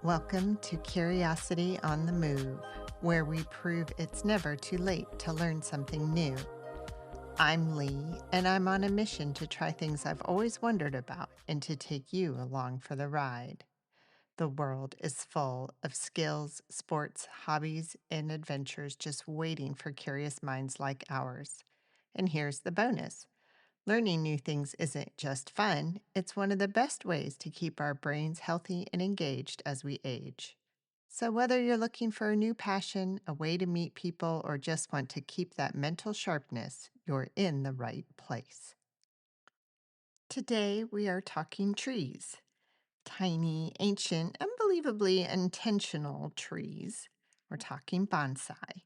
Welcome to Curiosity on the Move, where we prove it's never too late to learn something new. I'm Lee, and I'm on a mission to try things I've always wondered about and to take you along for the ride. The world is full of skills, sports, hobbies, and adventures just waiting for curious minds like ours. And here's the bonus. Learning new things isn't just fun, it's one of the best ways to keep our brains healthy and engaged as we age. So, whether you're looking for a new passion, a way to meet people, or just want to keep that mental sharpness, you're in the right place. Today, we are talking trees tiny, ancient, unbelievably intentional trees. We're talking bonsai.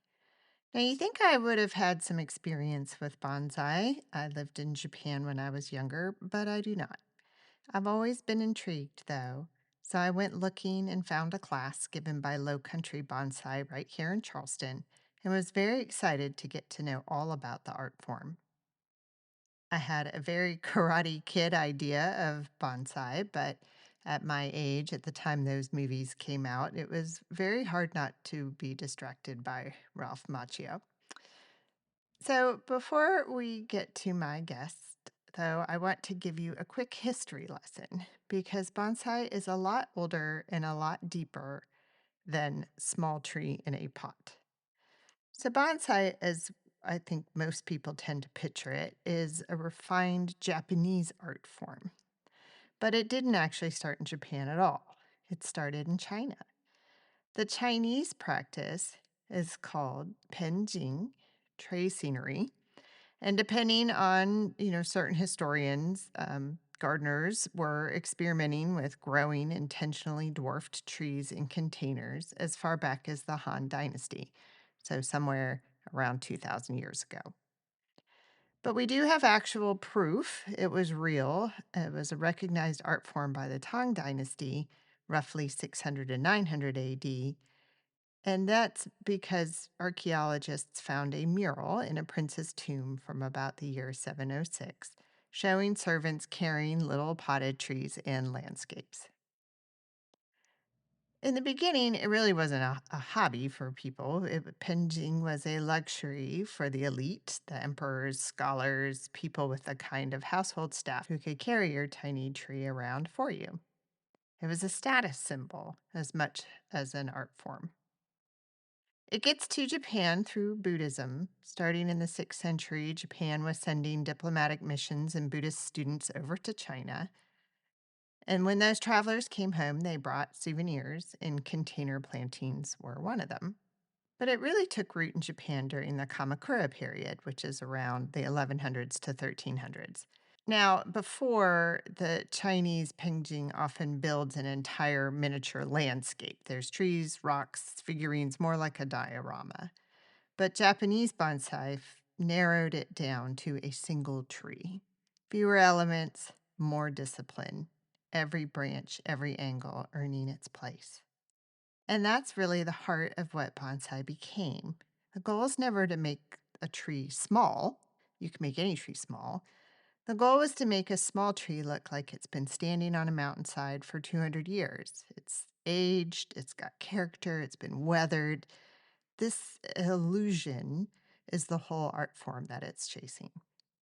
Now, you think I would have had some experience with bonsai. I lived in Japan when I was younger, but I do not. I've always been intrigued, though. So I went looking and found a class given by Lowcountry Bonsai right here in Charleston and was very excited to get to know all about the art form. I had a very karate kid idea of bonsai, but at my age, at the time those movies came out, it was very hard not to be distracted by Ralph Macchio. So, before we get to my guest, though, I want to give you a quick history lesson because bonsai is a lot older and a lot deeper than small tree in a pot. So, bonsai, as I think most people tend to picture it, is a refined Japanese art form. But it didn't actually start in Japan at all, it started in China. The Chinese practice is called penjing, tray scenery, and depending on, certain historians, gardeners were experimenting with growing intentionally dwarfed trees in containers as far back as the Han Dynasty, so somewhere around 2,000 years ago. But we do have actual proof it was real. It was a recognized art form by the Tang Dynasty, roughly 600 to 900 AD, and that's because archaeologists found a mural in a prince's tomb from about the year 706, showing servants carrying little potted trees in landscapes. In the beginning, it really wasn't a hobby for people. Penjing was a luxury for the elite, the emperors, scholars, people with the kind of household staff who could carry your tiny tree around for you. It was a status symbol as much as an art form. It gets to Japan through Buddhism. Starting in the 6th century, Japan was sending diplomatic missions and Buddhist students over to China. And when those travelers came home, they brought souvenirs, and container plantings were one of them. But it really took root in Japan during the Kamakura period, which is around the 1100s to 1300s. Now, before the Chinese Penjing often builds an entire miniature landscape. There's trees, rocks, figurines, more like a diorama. But Japanese bonsai narrowed it down to a single tree. Fewer elements, more discipline. Every branch, every angle earning its place. And that's really the heart of what bonsai became. The goal is never to make a tree small. You can make any tree small. The goal was to make a small tree look like it's been standing on a mountainside for 200 years. It's aged, it's got character, it's been weathered. This illusion is the whole art form that it's chasing.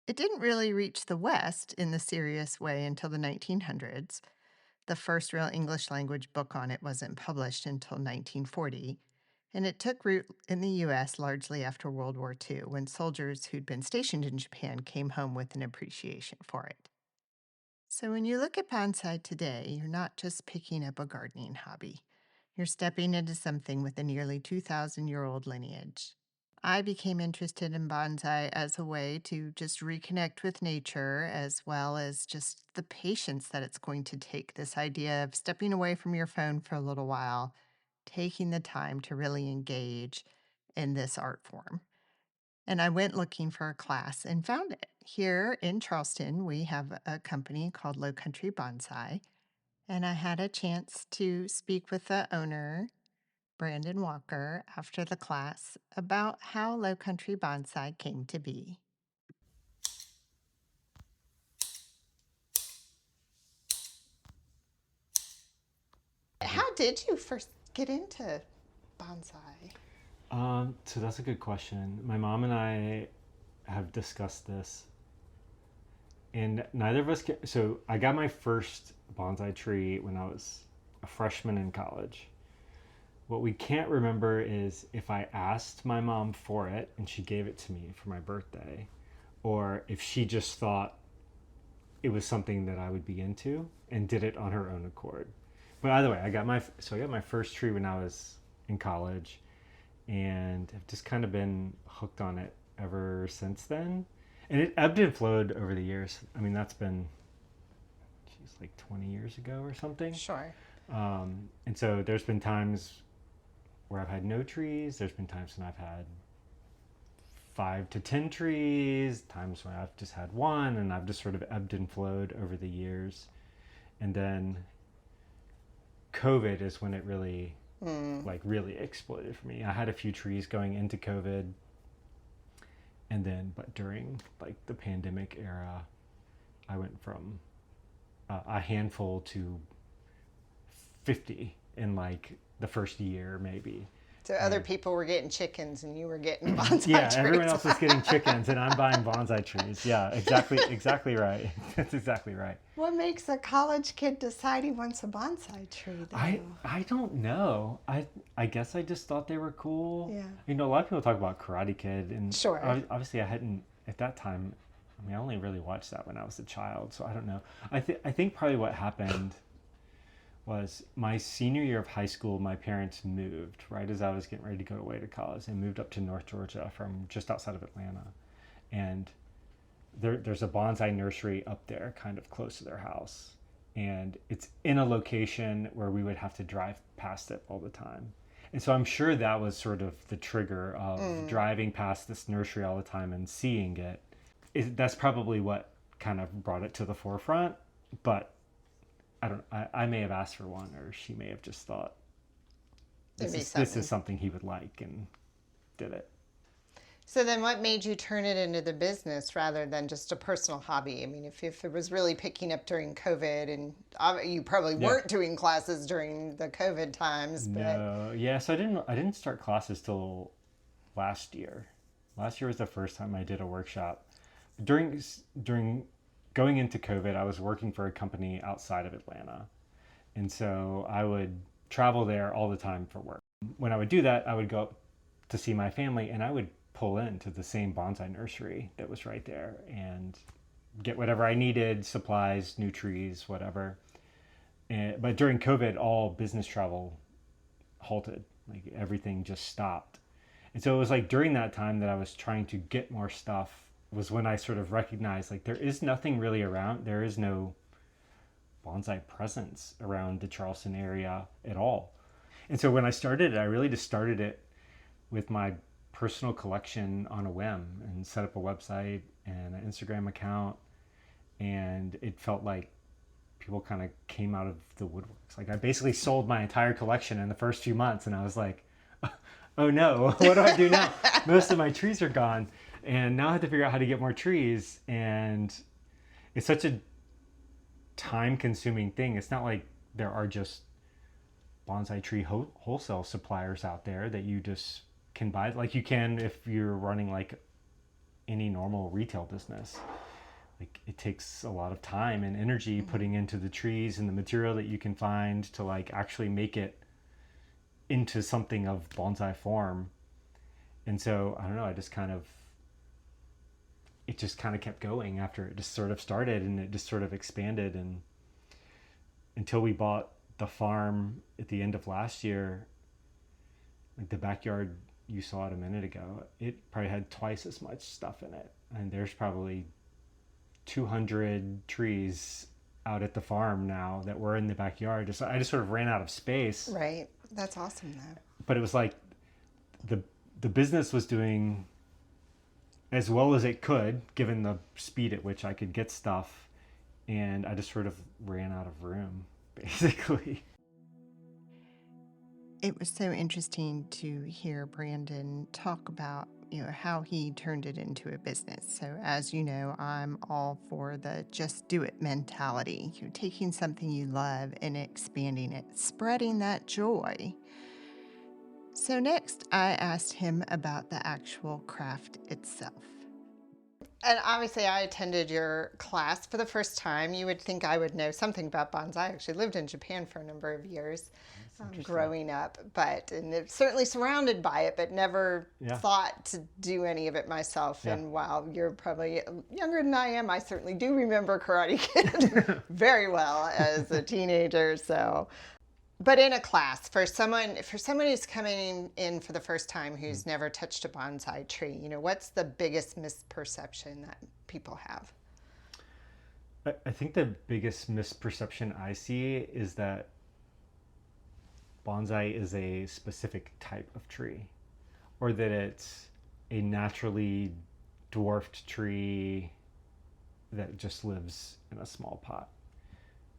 It didn't really reach the West in the serious way until the 1900s. The first real English language book on it wasn't published until 1940, and it took root in the US largely after World War II when soldiers who'd been stationed in Japan came home with an appreciation for it. So when you look at bonsai today, you're not just picking up a gardening hobby. You're stepping into something with a nearly 2,000-year-old lineage. I became interested in bonsai as a way to just reconnect with nature, as well as just the patience that it's going to take. This idea of stepping away from your phone for a little while, taking the time to really engage in this art form. And I went looking for a class and found it. Here in Charleston, we have a company called Lowcountry Bonsai, and I had a chance to speak with the owner, Brandon Walker, after the class about how Lowcountry Bonsai came to be. How did you first get into bonsai? So that's a good question. My mom and I have discussed this, and neither of us can. So I got my first bonsai tree when I was a freshman in college. What we can't remember is if I asked my mom for it and she gave it to me for my birthday, or if she just thought it was something that I would be into and did it on her own accord. But either way, I got my first tree when I was in college, and have just kind of been hooked on it ever since then. And it ebbed and flowed over the years. I mean, that's been, geez, like 20 years ago or something. Sure. And so there's been times where I've had no trees. There's been times when I've had 5 to 10 trees, times when I've just had one, and I've just sort of ebbed and flowed over the years. And then COVID is when it really, like, really exploded for me. I had a few trees going into COVID, and then, but during like the pandemic era, I went from a handful to 50 in like the first year, maybe. So other And people were getting chickens and you were getting bonsai yeah, trees. everyone else was getting chickens, and I'm buying bonsai trees. Yeah, exactly right. That's exactly right. What makes a college kid decide he wants a bonsai tree, though? I don't know. I guess I just thought they were cool. Yeah. You know, a lot of people talk about Karate Kid, and Sure. Obviously I hadn't at that time. I mean, I only really watched that when I was a child, so I don't know. I think probably what happened was my senior year of high school, my parents moved right as I was getting ready to go away to college. They moved up to North Georgia from just outside of Atlanta, and there's a bonsai nursery up there, kind of close to their house, and it's in a location where we would have to drive past it all the time. And so I'm sure that was sort of the trigger of driving past this nursery all the time and seeing it. That's probably what kind of brought it to the forefront. But I don't. I may have asked for one, or she may have just thought this is something he would like, and did it. So then what made you turn it into the business rather than just a personal hobby? I mean, if it was really picking up during COVID, and you probably weren't doing classes during the COVID times, but No, yeah. So I didn't start classes till last year. Last year was the first time I did a workshop. During going into COVID, I was working for a company outside of Atlanta, and so I would travel there all the time for work. When I would do that, I would go up to see my family, and I would pull into the same bonsai nursery that was right there and get whatever I needed, supplies, new trees, whatever. But during COVID, all business travel halted. Like everything just stopped. And so it was like during that time that I was trying to get more stuff was when I sort of recognized like there is nothing really around. There is no bonsai presence around the Charleston area at all. And so when I started it, I really just started it with my personal collection on a whim and set up a website and an Instagram account. And it felt like people kind of came out of the woodworks. Like I basically sold my entire collection in the first few months, and I was like, oh no, what do I do now? Most of my trees are gone, and now I have to figure out how to get more trees. And it's such a time consuming thing. It's not like there are just bonsai tree wholesale suppliers out there that you just can buy like you can if you're running like any normal retail business. Like it takes a lot of time and energy putting into the trees and the material that you can find to like actually make it into something of bonsai form. And so I don't know, it just kind of kept going after it just sort of started, and it just sort of expanded. And until we bought the farm at the end of last year, like the backyard you saw it a minute ago, it probably had twice as much stuff in it. And there's probably 200 trees out at the farm now that were in the backyard. I just sort of ran out of space. right. That's awesome, though. But it was like the business was doing as well as it could, given the speed at which I could get stuff. And I just sort of ran out of room, basically. It was so interesting to hear Brandon talk about how he turned it into a business. So, as you know, I'm all for the just do it mentality. You're taking something you love and expanding it, spreading that joy. So, next, I asked him about the actual craft itself. And obviously, I attended your class for the first time. You would think I would know something about bonsai. I actually lived in Japan for a number of years That's interesting. growing up, and certainly surrounded by it, but never Yeah. thought to do any of it myself. Yeah. And while you're probably younger than I am, I certainly do remember Karate Kid very well as a teenager. So but in a class, for someone who's coming in for the first time who's never touched a bonsai tree, what's the biggest misperception that people have? I think the biggest misperception I see is that bonsai is a specific type of tree, or that it's a naturally dwarfed tree that just lives in a small pot.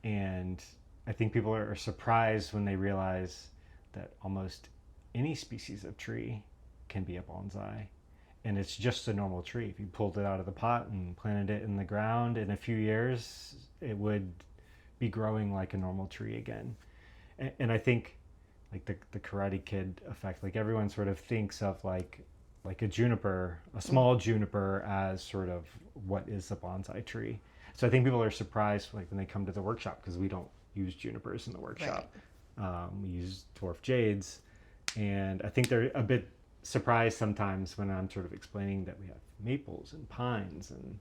And I think people are surprised when they realize that almost any species of tree can be a bonsai. And it's just a normal tree. If you pulled it out of the pot and planted it in the ground, in a few years, it would be growing like a normal tree again. And I think like the Karate Kid effect, like everyone sort of thinks of like a juniper, a small juniper, as sort of what is a bonsai tree. So I think people are surprised like when they come to the workshop, because we don't use junipers in the workshop. We use dwarf jades, and I think they're a bit surprised sometimes when I'm sort of explaining that we have maples and pines and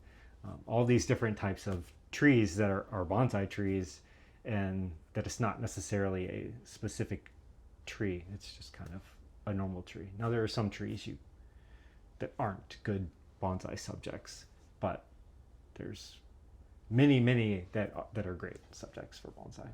all these different types of trees that are bonsai trees, and that it's not necessarily a specific tree. It's just kind of a normal tree. Now there are some trees that aren't good bonsai subjects, but there's many that are great subjects for bonsai.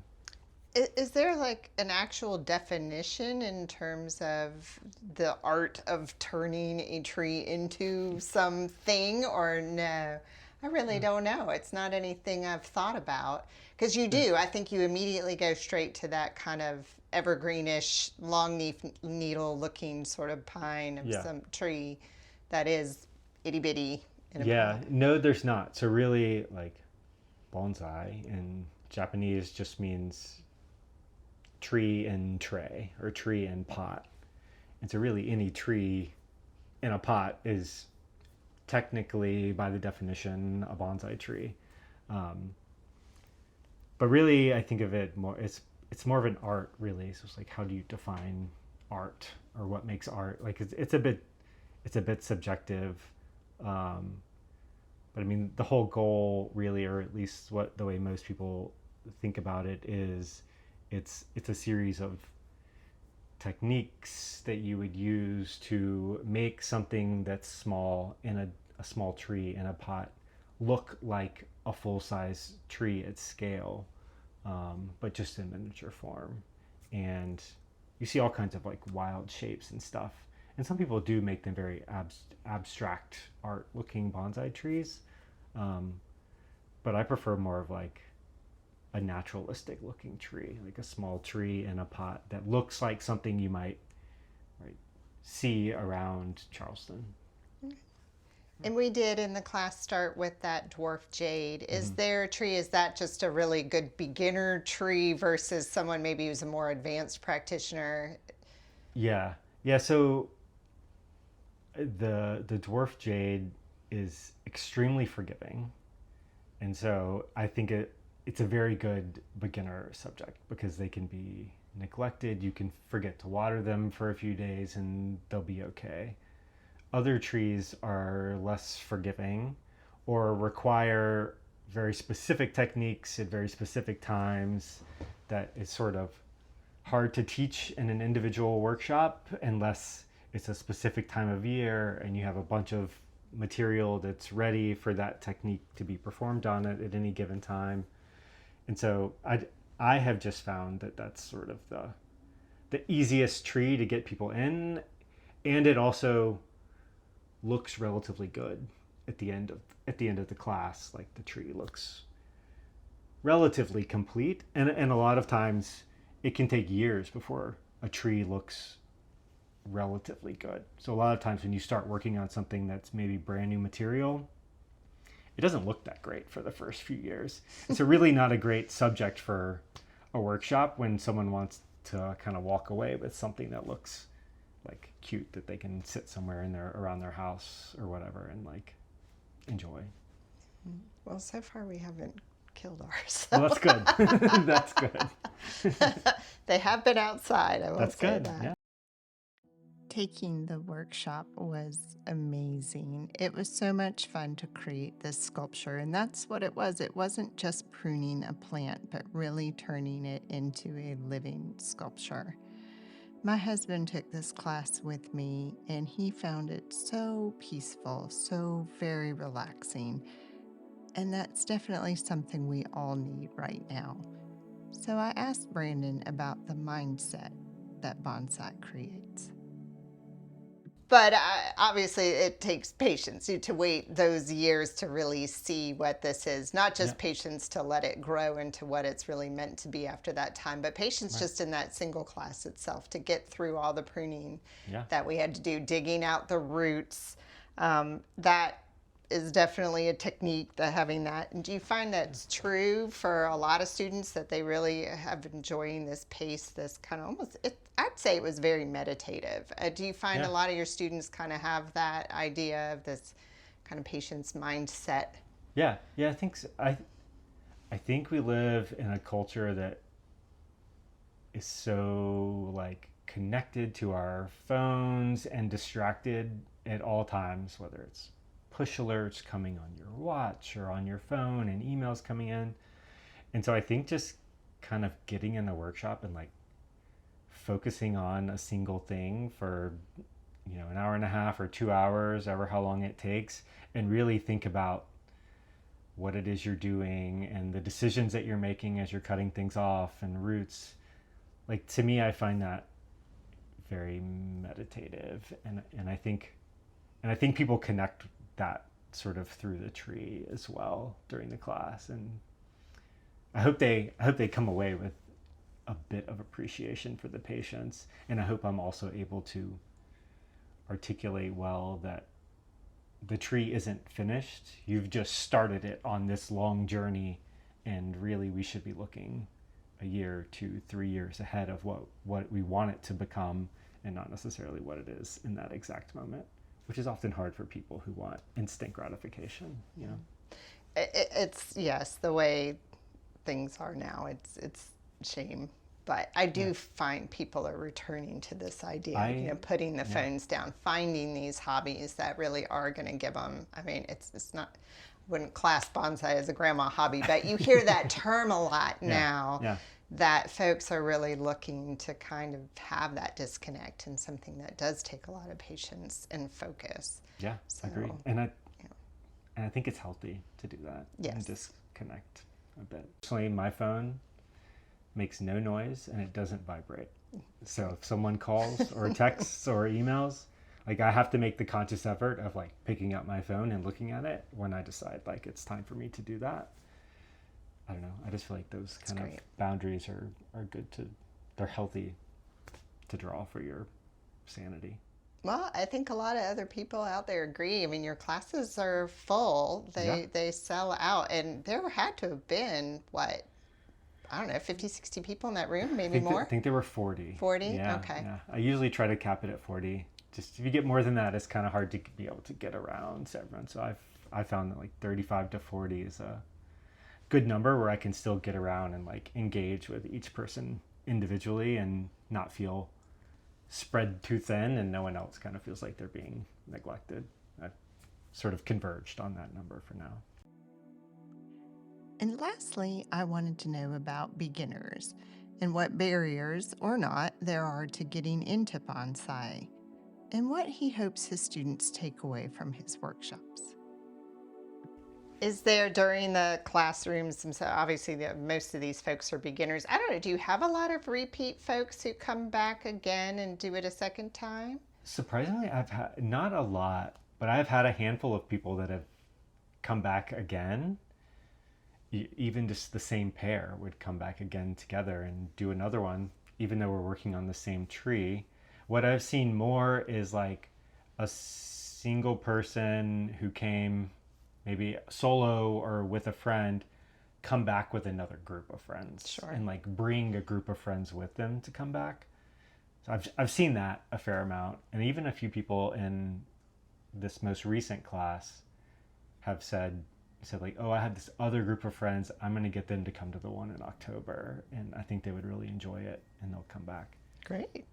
Is there like an actual definition in terms of the art of turning a tree into something, or no? I really don't know. It's not anything I've thought about. Because you do. I think you immediately go straight to that kind of evergreenish, long needle looking sort of pine of Yeah. some tree that is itty bitty in a Yeah, pot. no, there's not. So really, like bonsai in Japanese just means tree in tray or tree in pot. And so really any tree in a pot is technically, by the definition, a bonsai tree. Um, but really, I think of it more. It's more of an art, really. So it's like, how do you define art, or what makes art? Like it's a bit subjective. Um, but I mean, the whole goal, really, or at least the way most people think about it, is it's a series of techniques that you would use to make something that's small in a small tree in a pot look like a full-size tree at scale, but just in miniature form. And you see all kinds of like wild shapes and stuff. And some people do make them very abstract art looking bonsai trees. Um, but I prefer more of like a naturalistic looking tree, like a small tree in a pot that looks like something you might, right, see around Charleston. And we did in the class start with that dwarf jade. Is Mm-hmm. there a tree? Is that just a really good beginner tree versus someone maybe who's a more advanced practitioner? Yeah, yeah. So the dwarf jade is extremely forgiving, and so I think it's a very good beginner subject because they can be neglected. You can forget to water them for a few days and they'll be okay. Other trees are less forgiving or require very specific techniques at very specific times that is sort of hard to teach in an individual workshop unless it's a specific time of year and you have a bunch of material that's ready for that technique to be performed on it at any given time. And so I have just found that that's sort of the easiest tree to get people in, and it also looks relatively good at the end of the class. Like the tree looks relatively complete, and a lot of times it can take years before a tree looks relatively good. So a lot of times when you start working on something that's maybe brand new material, it doesn't look that great for the first few years. It's a really not a great subject for a workshop when someone wants to kind of walk away with something that looks like cute that they can sit somewhere in there around their house or whatever and like enjoy. Well, so far we haven't killed ours. Well, that's good. That's good. They have been outside, I will That's say good. that. Yeah. Taking the workshop was amazing. It was so much fun to create this sculpture, and that's what it was. It wasn't just pruning a plant, but really turning it into a living sculpture. My husband took this class with me, and he found it so peaceful, so very relaxing. And that's definitely something we all need right now. So I asked Brandon about the mindset that bonsai creates. But obviously, it takes patience to wait those years to really see what this is. Not Yeah. just patience to let it grow into what it's really meant to be after that time, but patience Right. just in that single class itself to get through all the pruning Yeah. that we had to do, digging out the roots. That is definitely a technique, that having that. And do you find that's true for a lot of students, that they really have enjoying this pace, this kind of almost, I'd say it was very meditative. Do you find a Yeah. lot of your students kind of have that idea of this kind of patience mindset? Yeah. Yeah. I think so. I think we live in a culture that is so like connected to our phones and distracted at all times, whether it's push alerts coming on your watch or on your phone and emails coming in. And so I think just kind of getting in the workshop and like focusing on a single thing for an hour and a half or 2 hours, ever how long it takes, and really think about what it is you're doing and the decisions that you're making as you're cutting things off and roots. Like to me, I find that very meditative, and I think people connect that sort of through the tree as well during the class, and I hope they come away with a bit of appreciation for the patients, and I hope I'm also able to articulate well that the tree isn't finished. You've just started it on this long journey, and really we should be looking a year, 2, 3 years ahead of what we want it to become, and not necessarily what it is in that exact moment, which is often hard for people who want instant gratification. It's, yes, the way things are now. It's shame. But I do Yeah. find people are returning to this idea, I putting the Yeah. phones down, finding these hobbies that really are going to give them. I mean, it's not, I wouldn't class bonsai as a grandma hobby, but you hear that term a lot Yeah. now, Yeah. that folks are really looking to kind of have that disconnect and something that does take a lot of patience and focus. Yeah. So, Agreed. And I think it's healthy to do that and yes. disconnect a bit. Personally, my phone makes no noise and it doesn't vibrate. So if someone calls or texts or emails, like I have to make the conscious effort of like picking up my phone and looking at it when I decide like it's time for me to do that. I don't know. I just feel like those kind of boundaries are good they're healthy to draw for your sanity. Well, I think a lot of other people out there agree. I mean, your classes are full. Yeah. They sell out, and there had to have been what, I don't know, 50, 60 people in that room, maybe I more. think there were 40. 40? Yeah. Okay. Yeah. I usually try to cap it at 40. Just if you get more than that, it's kind of hard to be able to get around to everyone. So I found that like 35 to 40 is a good number where I can still get around and like engage with each person individually and not feel spread too thin and no one else kind of feels like they're being neglected. I've sort of converged on that number for now. And lastly, I wanted to know about beginners and what barriers or not there are to getting into bonsai, and what he hopes his students take away from his workshops. Is there, during the classrooms themselves, obviously most of these folks are beginners. I don't know, do you have a lot of repeat folks who come back again and do it a second time? Surprisingly, I've had not a lot, but I've had a handful of people that have come back again. Even just the same pair would come back again together and do another one, even though we're working on the same tree. What I've seen more is like a single person who came maybe solo or with a friend come back with another group of friends Sure. and like bring a group of friends with them to come back. So I've seen that a fair amount. And even a few people in this most recent class have said like, oh, I had this other group of friends. I'm going to get them to come to the one in October, and I think they would really enjoy it, and they'll come back. Great.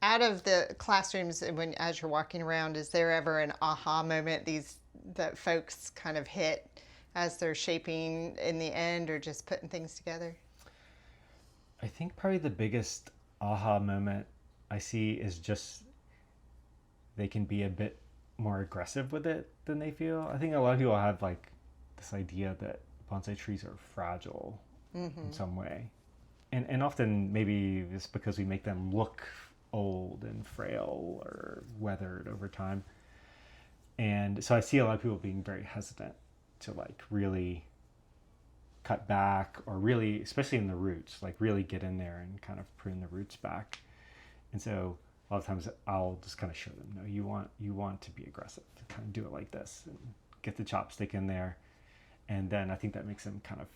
Out of the classrooms, when as you're walking around, is there ever an aha moment these that folks kind of hit as they're shaping in the end or just putting things together? I think probably the biggest aha moment I see is just they can be a bit more aggressive with it than they feel. I think a lot of people have like this idea that bonsai trees are fragile in some way. And often maybe it's because we make them look old and frail or weathered over time. And so I see a lot of people being very hesitant to like really cut back or really, especially in the roots, like really get in there and kind of prune the roots back. And so a lot of times I'll just kind of show them, no, you want to be aggressive, kind of do it like this and get the chopstick in there. And then I think that makes them kind of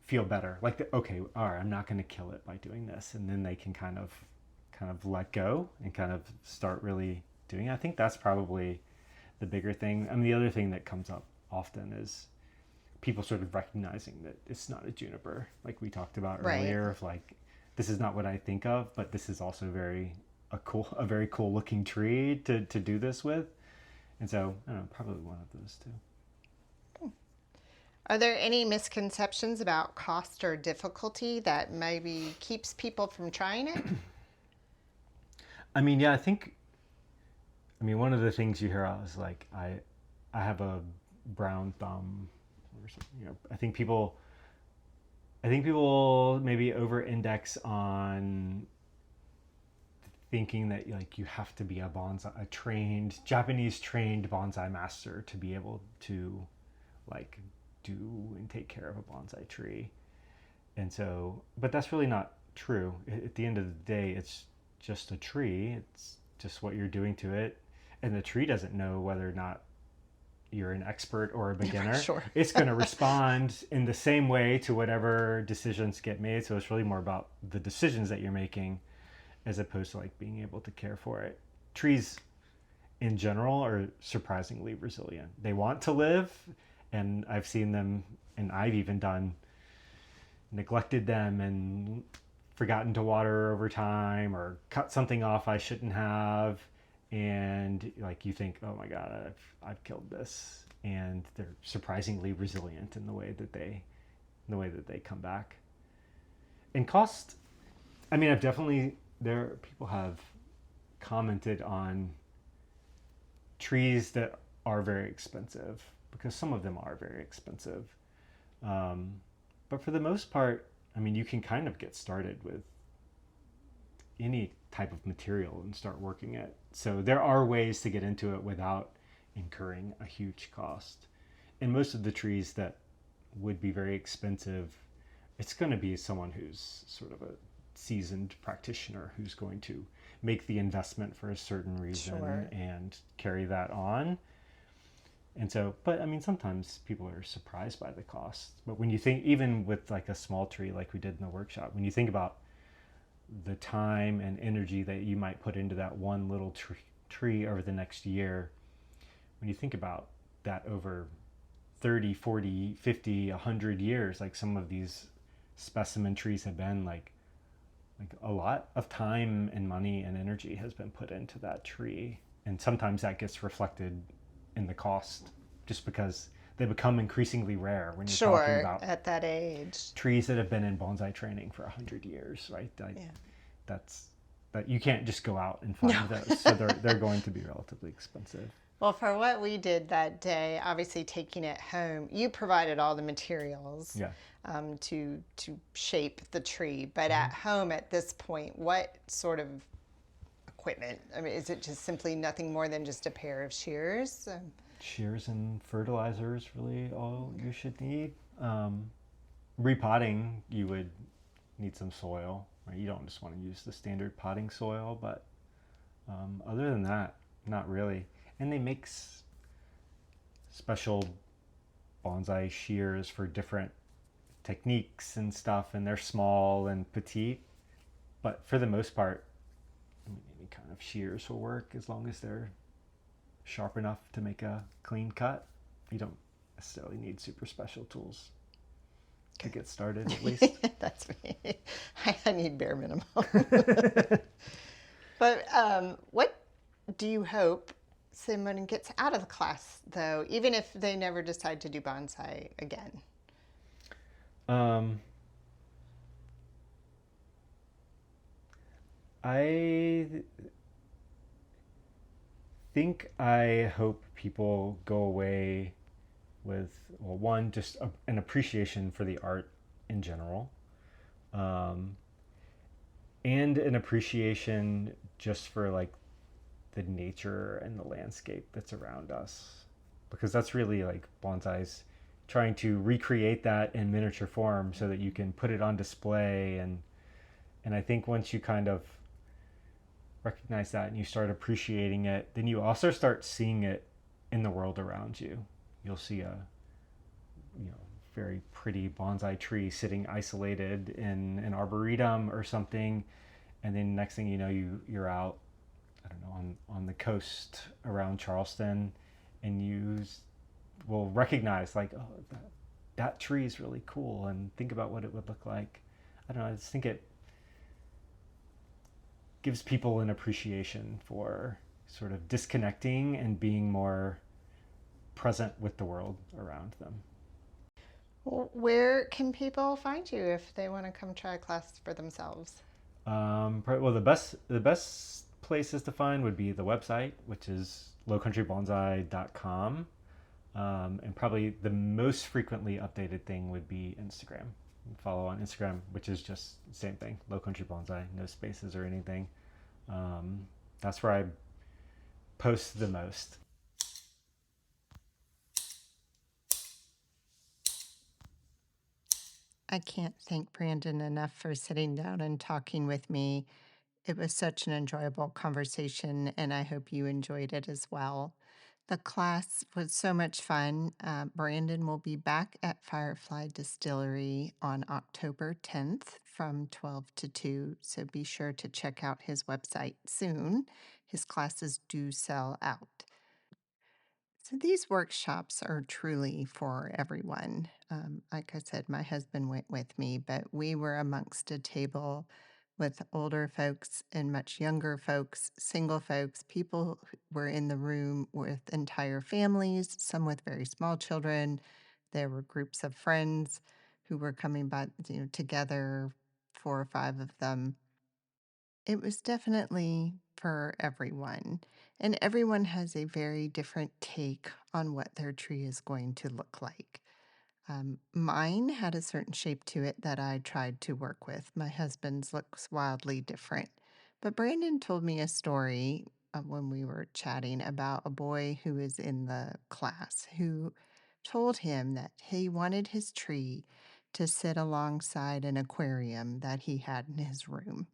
feel better, like okay, all right, I'm not going to kill it by doing this, and then they can kind of let go and kind of start really doing it. I think that's probably the bigger thing. I mean, the other thing that comes up often is people sort of recognizing that it's not a juniper, like we talked about Right. earlier, of like this is not what I think of, but this is also a very cool looking tree to do this with. And so I don't know, probably one of those two. Are there any misconceptions about cost or difficulty that maybe keeps people from trying it? I mean, yeah, one of the things you hear is like I have a brown thumb or something. I think people maybe over index on thinking that like you have to be a trained Japanese trained bonsai master to be able to like do and take care of a bonsai tree. And so, but that's really not true. At the end of the day, it's just a tree. It's just what you're doing to it. And the tree doesn't know whether or not you're an expert or a beginner. Sure. It's going to respond in the same way to whatever decisions get made. So it's really more about the decisions that you're making as opposed to like being able to care for it. Trees in general are surprisingly resilient. They want to live, and I've seen them, and I've even neglected them and forgotten to water over time or cut something off I shouldn't have, and like you think, oh my god, I've killed this, and they're surprisingly resilient in the way that they come back. And cost, I mean, I've definitely there people have commented on trees that are very expensive because some of them are very expensive. But for the most part, I mean, you can kind of get started with any type of material and start working it. So there are ways to get into it without incurring a huge cost. And most of the trees that would be very expensive, it's going to be someone who's sort of a seasoned practitioner who's going to make the investment for a certain reason Sure. and carry that on. And so, but I mean, sometimes people are surprised by the cost. But when you think, even with like a small tree like we did in the workshop, when you think about the time and energy that you might put into that one little tree over the next year, when you think about that over 30, 40, 50, 100 years, like some of these specimen trees have been like a lot of time and money and energy has been put into that tree. And sometimes that gets reflected in the cost just because they become increasingly rare when you're talking Sure, about at that age. trees that have been in bonsai training for 100 years, right? Yeah. That's that you can't just go out and find No. those. So they're going to be relatively expensive. Well, for what we did that day, obviously taking it home, you provided all the materials Yeah. to shape the tree. But at home, at this point, what sort of equipment? I mean, is it just simply nothing more than just a pair of shears? Shears and fertilizer is really all you should need. Repotting, you would need some soil. Right? You don't just want to use the standard potting soil, but other than that, not really. And they make special bonsai shears for different techniques and stuff, and they're small and petite. But for the most part, I mean, any kind of shears will work as long as they're sharp enough to make a clean cut. You don't necessarily need super special tools to get started, at least. That's me. I need bare minimum. But what do you hope someone gets out of the class, though, even if they never decide to do bonsai again? um, I I hope people go away with, well, one, just an appreciation for the art in general, um, and an appreciation just for like the nature and the landscape that's around us, because that's really like bonsai's trying to recreate that in miniature form so that you can put it on display. And I think once you kind of recognize that and you start appreciating it, then you also start seeing it in the world around you. You'll see a, you know, very pretty bonsai tree sitting isolated in an arboretum or something, and then next thing you know, you're out, I don't know, on the coast around Charleston, and you will recognize like, oh, that tree is really cool, and think about what it would look like. I don't know. I just think it gives people an appreciation for sort of disconnecting and being more present with the world around them. Where can people find you if they want to come try a class for themselves? Well, the best places to find would be the website, which is lowcountrybonsai.com. And probably the most frequently updated thing would be Instagram. Follow on Instagram, which is just the same thing, Low Country Bonsai, no spaces or anything. That's where I post the most. I can't thank Brandon enough for sitting down and talking with me. It was such an enjoyable conversation, and I hope you enjoyed it as well. The class was so much fun. Brandon will be back at Firefly Distillery on October 10th from 12 to 2, so be sure to check out his website soon. His classes do sell out. So these workshops are truly for everyone. Like I said, my husband went with me, but we were amongst a table with older folks and much younger folks, single folks, people who were in the room with entire families, some with very small children. There were groups of friends who were coming by, together, 4 or 5 of them. It was definitely for everyone, and everyone has a very different take on what their tree is going to look like. Mine had a certain shape to it that I tried to work with. My husband's looks wildly different. But Brandon told me a story when we were chatting about a boy who was in the class who told him that he wanted his tree to sit alongside an aquarium that he had in his room.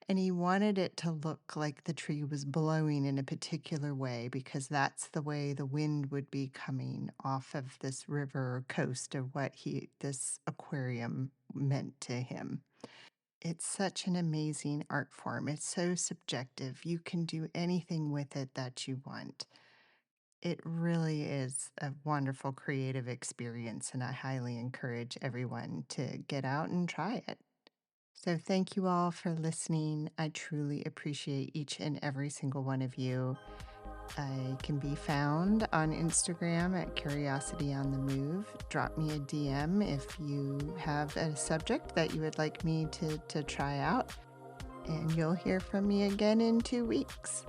And he wanted it to look like the tree was blowing in a particular way because that's the way the wind would be coming off of this river or coast of what this aquarium meant to him. It's such an amazing art form. It's so subjective. You can do anything with it that you want. It really is a wonderful creative experience, and I highly encourage everyone to get out and try it. So, thank you all for listening. I truly appreciate each and every single one of you. I can be found on Instagram at Curiosity on the Move. Drop me a DM if you have a subject that you would like me to try out, and you'll hear from me again in 2 weeks.